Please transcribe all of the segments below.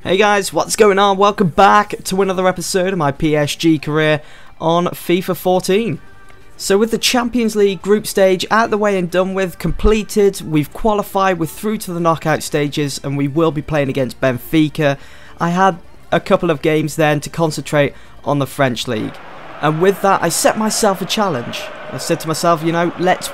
Hey guys, what's going on? Welcome back to another episode of my PSG career on FIFA 14. So with the Champions League group stage out of the way and done with, completed, we've qualified, we're through to the knockout stages and we will be playing against Benfica. I had a couple of games then to concentrate on the French League. And with that, I set myself a challenge. I said to myself, you know, let's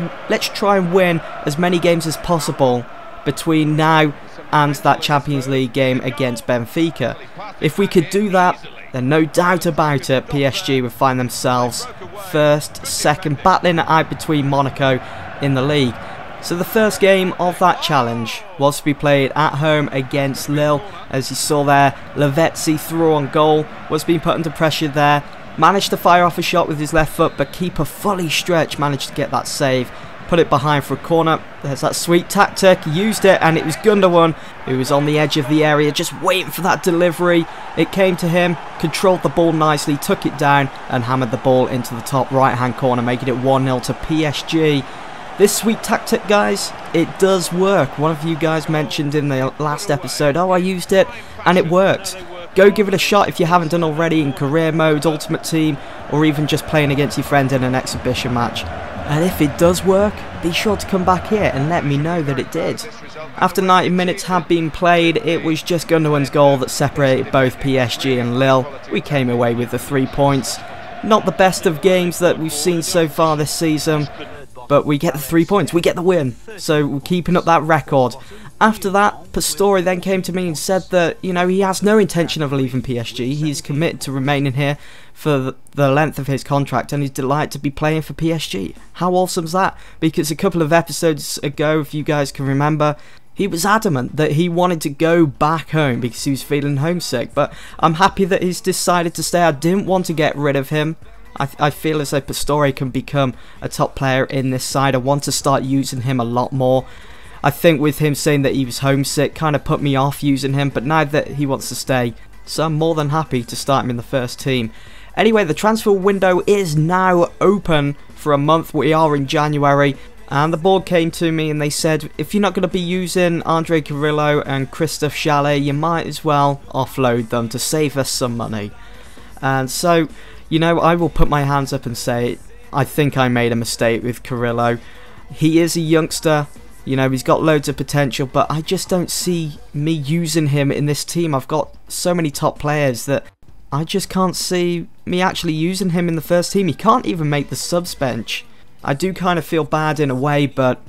try and win as many games as possible between now and that Champions League game against Benfica. If we could do that, then no doubt about it, PSG would find themselves first, second, battling it out between Monaco in the league. So the first game of that challenge was to be played at home against Lille. As you saw there, Lavezzi threw on goal, was being put under pressure there, managed to fire off a shot with his left foot, but keeper fully stretched, managed to get that save. Put it behind for a corner. There's that sweet tactic, he used it, and it was Gundogan who was on the edge of the area just waiting for that delivery. It came to him, controlled the ball nicely, took it down and hammered the ball into the top right hand corner, making it 1-0 to PSG. This sweet tactic, guys, it does work. One of you guys mentioned in the last episode, oh, I used it and it worked. Go give it a shot if you haven't done already in career mode, ultimate team, or even just playing against your friend in an exhibition match. And if it does work, be sure to come back here and let me know that it did. After 90 minutes had been played, it was just Gundogan's goal that separated both PSG and Lille. We came away with the 3 points. Not the best of games that we've seen so far this season, but we get the 3 points, we get the win. So we're keeping up that record. After that, Pastore then came to me and said that, you know, he has no intention of leaving PSG. He's committed to remaining here for the length of his contract and he's delighted to be playing for PSG. How awesome is that? Because a couple of episodes ago, if you guys can remember, he was adamant that he wanted to go back home because he was feeling homesick. But I'm happy that he's decided to stay. I didn't want to get rid of him. I feel as though Pastore can become a top player in this side. I want to start using him a lot more. I think with him saying that he was homesick kind of put me off using him, but now that he wants to stay, so I'm more than happy to start him in the first team. Anyway, the transfer window is now open for a month. We are in January, and the board came to me and they said, if you're not going to be using Andre Carrillo and Christophe Chalet, you might as well offload them to save us some money. And so, you know, I will put my hands up and say, I think I made a mistake with Carrillo. He is a youngster. You know, he's got loads of potential, but I just don't see me using him in this team. I've got so many top players that I just can't see me actually using him in the first team. He can't even make the subs bench. I do kind of feel bad in a way, but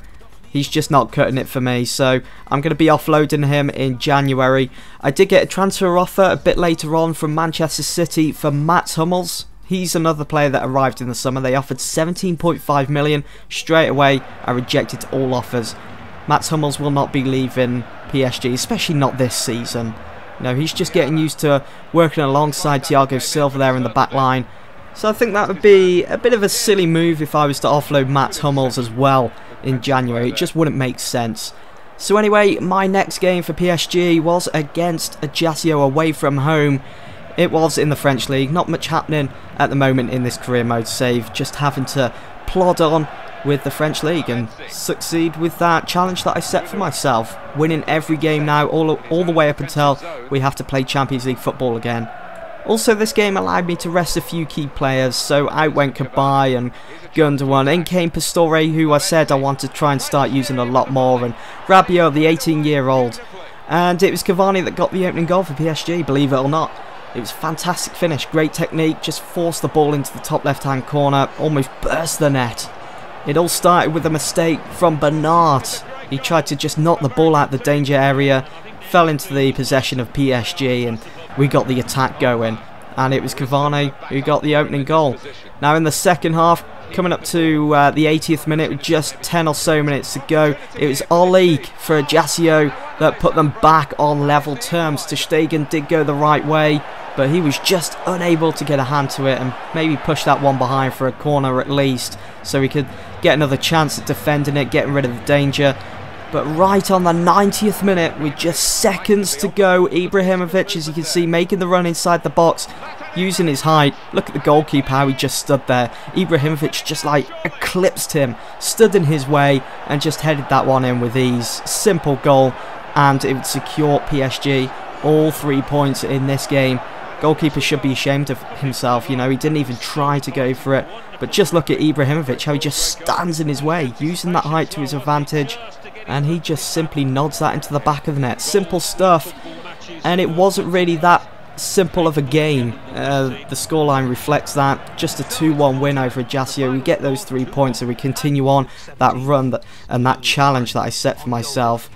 he's just not cutting it for me. So I'm going to be offloading him in January. I did get a transfer offer a bit later on from Manchester City for Mats Hummels. He's another player that arrived in the summer. They offered 17.5 million straight away. I rejected all offers. Mats Hummels will not be leaving PSG, especially not this season. No, he's just getting used to working alongside Thiago Silva there in the back line. So I think that would be a bit of a silly move if I was to offload Mats Hummels as well in January. It just wouldn't make sense. So anyway, my next game for PSG was against Ajaccio away from home. It was in the French League. Not much happening at the moment in this career mode save. Just having to plod on with the French League and succeed with that challenge that I set for myself. Winning every game now, all the way up until we have to play Champions League football again. Also, this game allowed me to rest a few key players. So out went Kabay and Gundogan. In came Pastore, who I said I wanted to try and start using a lot more. And Rabiot, the 18-year-old. And it was Cavani that got the opening goal for PSG, believe it or not. It was a fantastic finish, great technique, just forced the ball into the top left-hand corner, almost burst the net. It all started with a mistake from Bernard. He tried to just knock the ball out the danger area, fell into the possession of PSG, and we got the attack going. And it was Cavani who got the opening goal. Now in the second half, coming up to the 80th minute with just 10 or so minutes to go, it was Oli for Ajaccio that put them back on level terms. Ter Stegen did go the right way, but he was just unable to get a hand to it and maybe push that one behind for a corner at least, so he could get another chance at defending it, getting rid of the danger. But right on the 90th minute, with just seconds to go, Ibrahimovic, as you can see, making the run inside the box, using his height. Look at the goalkeeper, how he just stood there. Ibrahimovic just like eclipsed him, stood in his way, and just headed that one in with ease. Simple goal, and it would secure PSG all 3 points in this game. Goalkeeper should be ashamed of himself, you know, he didn't even try to go for it. But just look at Ibrahimovic, how he just stands in his way, using that height to his advantage. And he just simply nods that into the back of the net. Simple stuff. And it wasn't really that simple of a game. The scoreline reflects that. Just a 2-1 win over Ajaccio. We get those 3 points and we continue on that run and that challenge that I set for myself.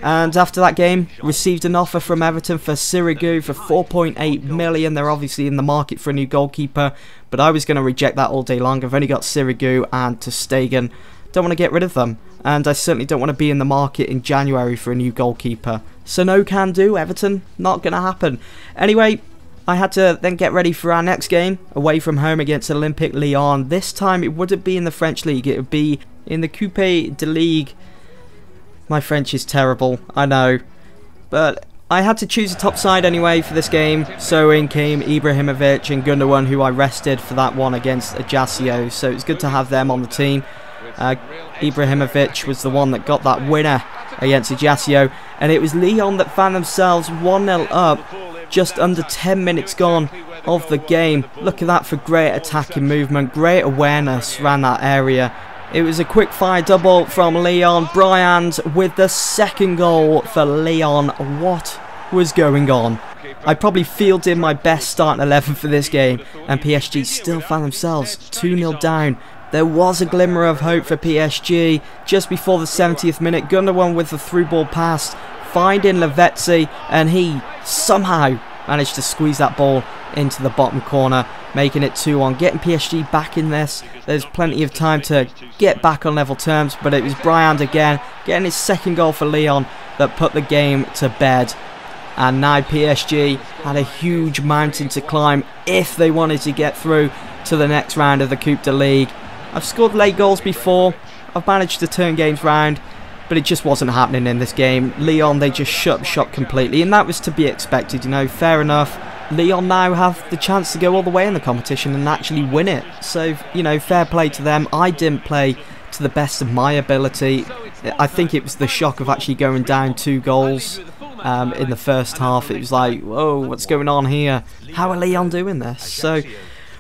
And after that game, received an offer from Everton for Sirigu for 4.8 million. They're obviously in the market for a new goalkeeper, but I was going to reject that all day long. I've only got Sirigu and ter Stegen. Don't want to get rid of them, and I certainly don't want to be in the market in January for a new goalkeeper. So no can do, Everton. Not going to happen. Anyway, I had to then get ready for our next game, away from home against Olympique Lyon. This time it wouldn't be in the French League, it would be in the Coupe de Ligue. My French is terrible, I know, but I had to choose a top side anyway for this game, so in came Ibrahimovic and Gundogan, who I rested for that one against Ajaccio, so it's good to have them on the team. Ibrahimovic was the one that got that winner against Ajaccio, and it was Lyon that found themselves 1-0 up, just under 10 minutes gone of the game. Look at that for great attacking movement, great awareness around that area. It was a quick fire double from Lyon. Bryand with the second goal for Lyon. What was going on? I probably fielded my best starting 11 for this game, and PSG still found themselves 2-0 down. There was a glimmer of hope for PSG just before the 70th minute. Gundogan with the through ball pass, finding Lavezzi, and he somehow managed to squeeze that ball into the bottom corner, making it 2-1, getting PSG back in this. There's plenty of time to get back on level terms, but it was Bryand again, getting his second goal for Lyon, that put the game to bed. And now PSG had a huge mountain to climb if they wanted to get through to the next round of the Coupe de Ligue. I've scored late goals before, I've managed to turn games round, but it just wasn't happening in this game. Lyon, they just shut shop completely, and that was to be expected, you know, fair enough. Lyon now have the chance to go all the way in the competition and actually win it. So, you know, fair play to them. I didn't play to the best of my ability. I think it was the shock of actually going down 2 goals in the first half. It was like, whoa, what's going on here? How are Lyon doing this? So,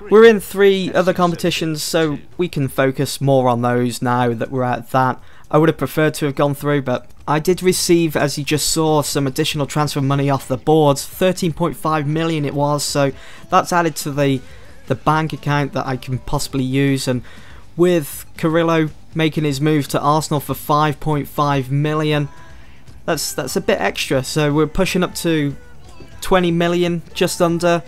we're in 3 other competitions, so we can focus more on those now that we're at that. I would have preferred to have gone through, but I did receive, as you just saw, some additional transfer money off the boards. 13.5 million it was, so that's added to the bank account that I can possibly use. And with Carrillo making his move to Arsenal for 5.5 million, that's a bit extra. So we're pushing up to 20 million, just under.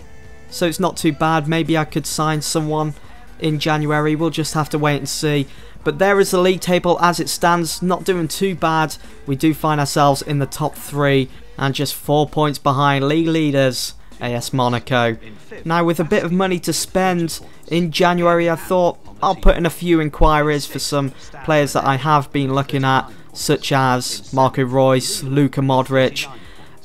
So it's not too bad. Maybe I could sign someone in January. We'll just have to wait and see. But there is the league table as it stands, not doing too bad. We do find ourselves in the top 3 and just 4 points behind league leaders, AS Monaco. Now with a bit of money to spend in January, I thought I'll put in a few inquiries for some players that I have been looking at, such as Marco Reus, Luka Modric,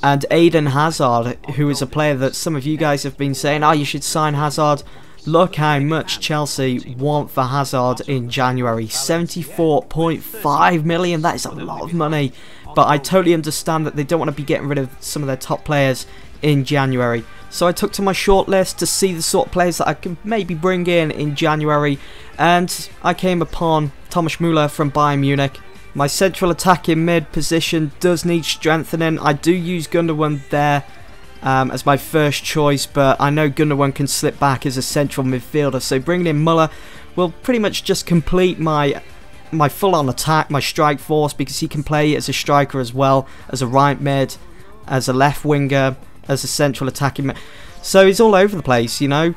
and Eden Hazard, who is a player that some of you guys have been saying, oh, you should sign Hazard. Look how much Chelsea want for Hazard in January. 74.5 million. That is a lot of money. But I totally understand that they don't want to be getting rid of some of their top players in January. So I took to my shortlist to see the sort of players that I can maybe bring in January. And I came upon Thomas Müller from Bayern Munich. My central attacking mid position does need strengthening. I do use Gundogan there as my first choice, but I know Gundogan can slip back as a central midfielder, so bringing in Müller will pretty much just complete my full-on attack, my strike force, because he can play as a striker as well, as a right mid, as a left winger, as a central attacking mid. So he's all over the place, you know.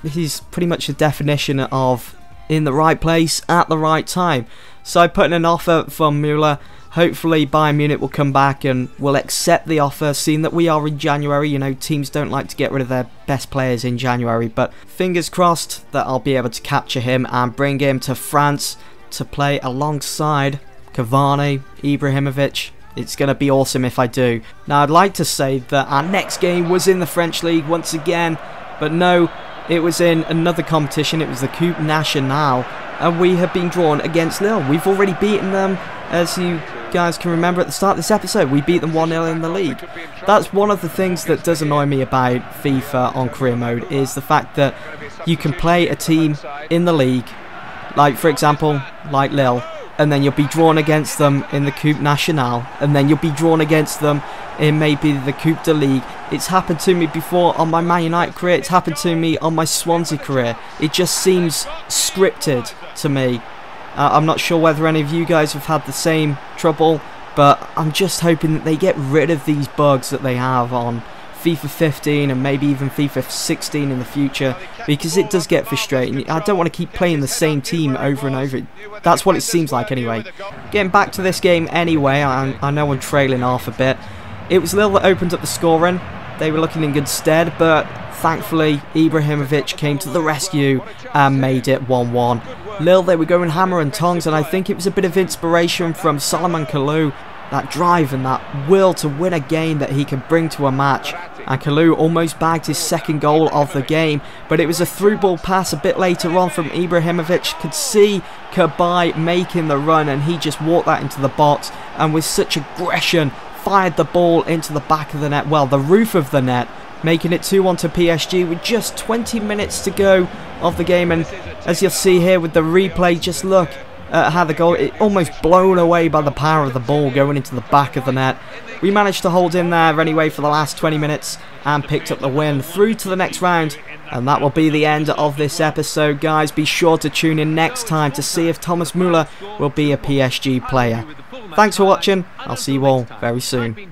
He's pretty much the definition of in the right place at the right time. So I put in an offer from Müller. Hopefully Bayern Munich will come back and will accept the offer, seeing that we are in January. You know, teams don't like to get rid of their best players in January, but fingers crossed that I'll be able to capture him and bring him to France to play alongside Cavani, Ibrahimovic. It's going to be awesome if I do. Now, I'd like to say that our next game was in the French League once again, but no, it was in another competition. It was the Coupe Nationale, and we have been drawn against Lille. We've already beaten them, as you guys can remember at the start of this episode, we beat them 1-0 in the league. That's one of the things that does annoy me about FIFA on career mode, is the fact that you can play a team in the league, like for example, like Lille, and then you'll be drawn against them in the Coupe Nationale, and then you'll be drawn against them in maybe the Coupe de Ligue. It's happened to me before on my Man United career, it's happened to me on my Swansea career. It just seems scripted to me. I'm not sure whether any of you guys have had the same trouble, but I'm just hoping that they get rid of these bugs that they have on FIFA 15 and maybe even FIFA 16 in the future, because it does get frustrating. I don't want to keep playing the same team over and over. That's what it seems like anyway. Getting back to this game anyway, I know I'm trailing off a bit. It was Lille that opened up the scoring. They were looking in good stead, but thankfully Ibrahimovic came to the rescue and made it 1-1. Lille, they were going hammer and tongs, and I think it was a bit of inspiration from Salomon Kalou. That drive and that will to win a game that he can bring to a match. And Kalou almost bagged his second goal of the game, but it was a through ball pass a bit later on from Ibrahimovic. Could see Kabay making the run, and he just walked that into the box, and with such aggression fired the ball into the back of the net, well, the roof of the net, making it 2-1 to PSG with just 20 minutes to go of the game. And as you'll see here with the replay, just look at how the goal, it almost blown away by the power of the ball going into the back of the net. We managed to hold in there anyway for the last 20 minutes and picked up the win through to the next round. And that will be the end of this episode, guys. Be sure to tune in next time to see if Thomas Müller will be a PSG player. Thanks for watching. I'll see you all very soon.